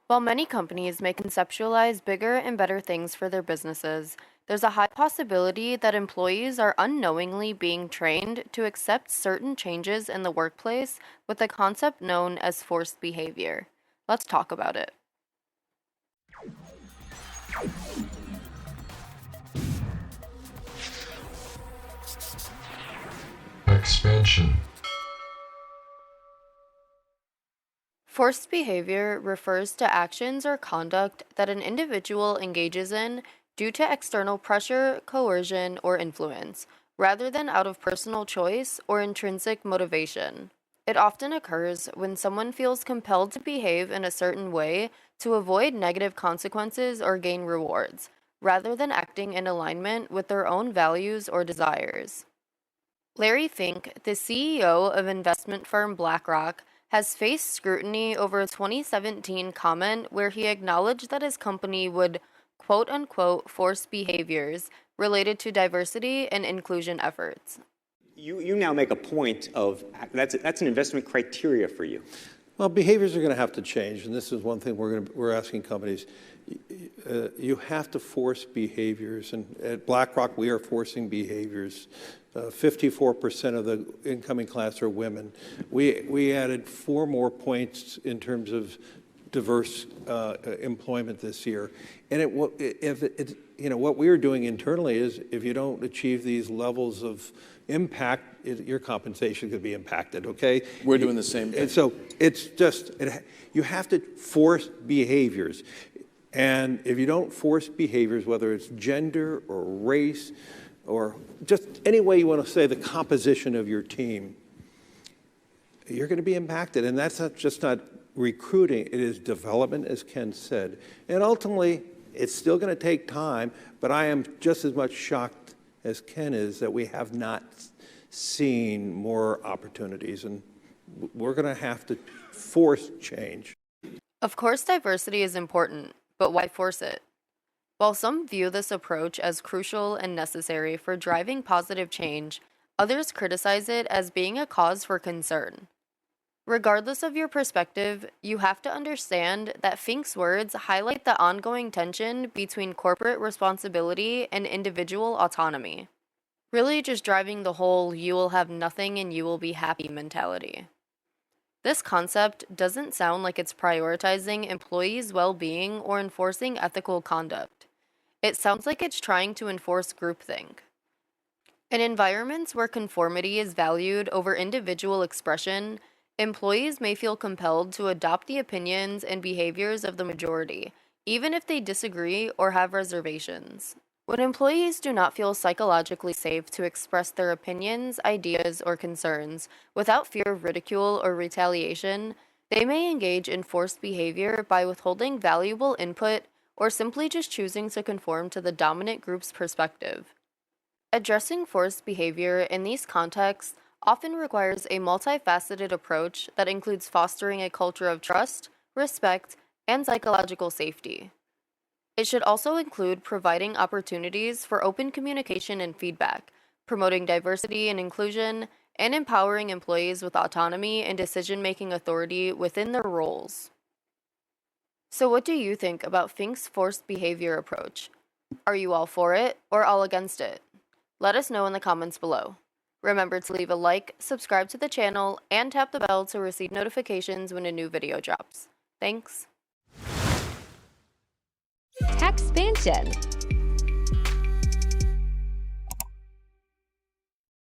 While many companies may conceptualize bigger and better things for their businesses, there's a high possibility that employees are unknowingly being trained to accept certain changes in the workplace with a concept known as forced behavior. Let's talk about it. Expansion. Forced behavior refers to actions or conduct that an individual engages in due to external pressure, coercion, or influence, rather than out of personal choice or intrinsic motivation. It often occurs when someone feels compelled to behave in a certain way to avoid negative consequences or gain rewards, rather than acting in alignment with their own values or desires. Larry Fink, the CEO of investment firm BlackRock, has faced scrutiny over a 2017 comment where he acknowledged that his company would quote unquote force behaviors related to diversity and inclusion efforts. You now make a point of that's an investment criteria for you. Well, behaviors are going to have to change, and this is one thing we're asking companies. You have to force behaviors, and at BlackRock we are forcing behaviors. 54% of the incoming class are women. We added 4 more points in terms of diverse employment this year, and what we are doing internally is if you don't achieve these levels of impact, your compensation could be impacted. Okay, we're doing the same thing. And so it's just you have to force behaviors, and if you don't force behaviors, whether it's gender or race, or just any way you want to say the composition of your team, you're going to be impacted. And that's not recruiting, it is development, as Ken said. And ultimately, it's still going to take time, but I am just as much shocked as Ken is that we have not seen more opportunities. And we're going to have to force change. Of course, diversity is important, but why force it? While some view this approach as crucial and necessary for driving positive change, others criticize it as being a cause for concern. Regardless of your perspective, you have to understand that Fink's words highlight the ongoing tension between corporate responsibility and individual autonomy, really just driving the whole "you will have nothing and you will be happy" mentality. This concept doesn't sound like it's prioritizing employees' well-being or enforcing ethical conduct. It sounds like it's trying to enforce groupthink. In environments where conformity is valued over individual expression, employees may feel compelled to adopt the opinions and behaviors of the majority, even if they disagree or have reservations. When employees do not feel psychologically safe to express their opinions, ideas, or concerns without fear of ridicule or retaliation, they may engage in forced behavior by withholding valuable input or simply just choosing to conform to the dominant group's perspective. Addressing forced behavior in these contexts often requires a multifaceted approach that includes fostering a culture of trust, respect, and psychological safety. It should also include providing opportunities for open communication and feedback, promoting diversity and inclusion, and empowering employees with autonomy and decision-making authority within their roles. So what do you think about Fink's forced behavior approach? Are you all for it or all against it? Let us know in the comments below. Remember to leave a like, subscribe to the channel, and tap the bell to receive notifications when a new video drops. Thanks. TecXpansion.